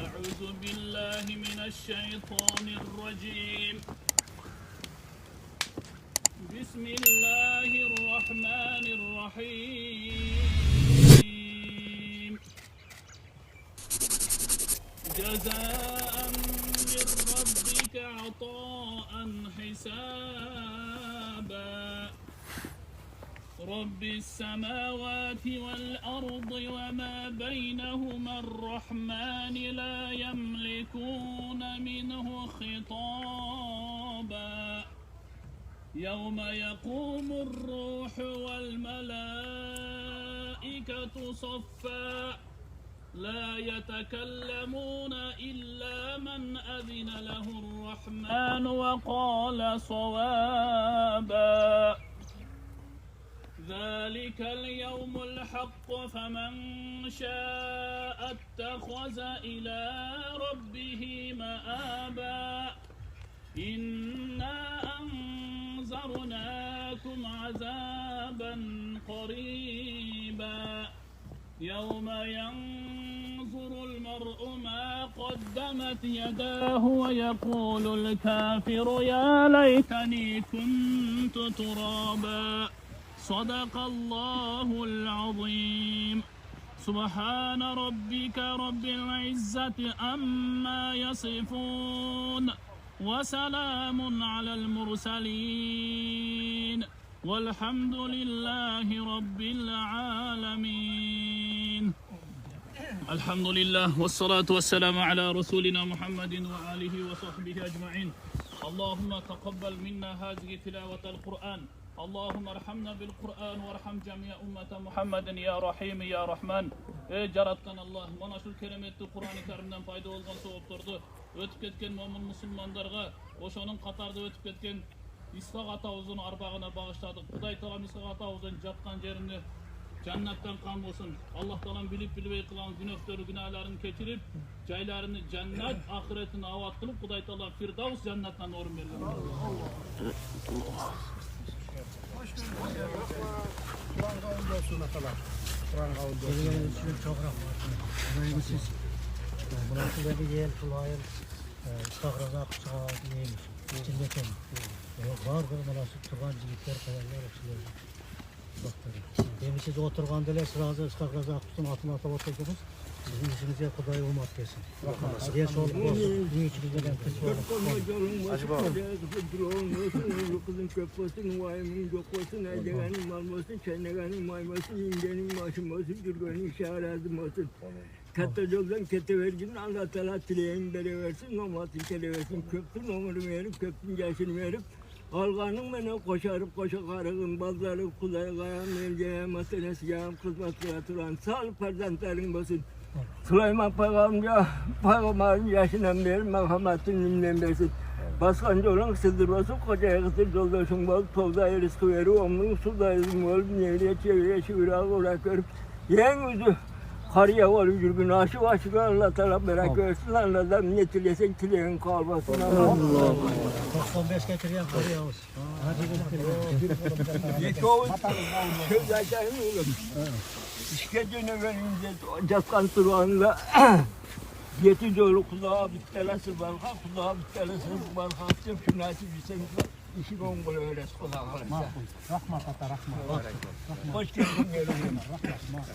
أعوذ بالله من الشيطان الرجيم. بسم الله الرحمن الرحيم. جزاء من ربك عطاء حسابا. رب السماوات والأرض وما بينهما الرحمن لا يملكون منه خطابا. يوم يقوم الروح والملائكة صفا لا يتكلمون إلا من أذن له الرحمن وقال صوابا. ذلك اليوم الحق فمن شاء اتخذ إلى ربه مآبا. إنا أنذرناكم عذابا قريبا. يوم ينظر المرء ما قدمت يداه ويقول الكافر يا ليتني كنت ترابا. صدق الله العظيم. سبحان ربك رب العزة عما يصفون وسلام على المرسلين والحمد لله رب العالمين. الحمد لله والصلاة والسلام على رسولنا محمد وآله وصحبه أجمعين. اللهم تقبل منا هذه تلاوة القرآن. اللهم ارحمنا بالقرآن وارحم جميع أمة محمد يا رحيم يا رحمن. Ey Carattan Allah, mana şu keremetli Kur'an-ı Kerim'den fayda olgan soğupturdu. Ötüp ketken momin musulmanlarga, oşonun Katarda ötüp ketken İshak Atavuzun arbağına bağışladık. Kuday talam İshak Atavuzun jatkan jerini cennetten kan olsun. Allah talam bilip bilbey kılan günahları günahlarını keçirip caylarını cennet ahiretini avat kılıp Kuday talam Firdavs cennetten orun verir. Kur'an kavulda olsun atalar. Kur'an kavulda olsun. Geldiğiniz için çok rahmet. Siz burası da bir yer, tulayın, İstahrazak sağa neymiş, içindeken. Vardır, burası Turgan cigitler, kayanlar, hepsileri. Baktırın. Demin siz oturgandalar, sırada İstahrazak tutun, atına atıp oturdunuz. Sizin işinize Kuday hurmat gelsin. Diğer sorumlu olsun. Bunun içimizden kısmı olun. Acaba Kızın köpüsün, vayımın dokusun, edegenin malmasın, çenlegenin maymasın, ingenin maşımasın, gürgenin şahrazım olsun. Katta yoldan kete vergin, Allah Teala tileyin bere versin, nomatın kele versin, köpsün, onuru verip, köpsün yaşını verip, alganın bana koşarıp koşa karığın, bazları kulay kayan, merceğe, matenesi yağım, kızmat yatıran, sağlık perzentlerin basın. Süleyman Peygamber'in yaşından beri merhametin nimden versin. Baskancı olan sızdırmasın, kocaya kısır yoldaşın bol, tozda rızkı veri, omlun suda izin ol, nevriye çeviriye şivirağı olarak görüp, yen yüzü karıya ol, yürgün aşı başıga Allah Teala merak versin, Allah'dan netilesek tileğin kalmasın. Allah. 95 getiriyen karıya olsun. Yeti oğuz, söz açayım oğlum. İşkecene verince Catkan Turağı'nda yeti doğru kulağa bittelesi balka, kulağa bittelesi balka attım, şunatı bilseniz işi gongolu öyle kulağa kalırsa. Rahmat ata, rahmat. Hoş geldin yerim. Rahmat.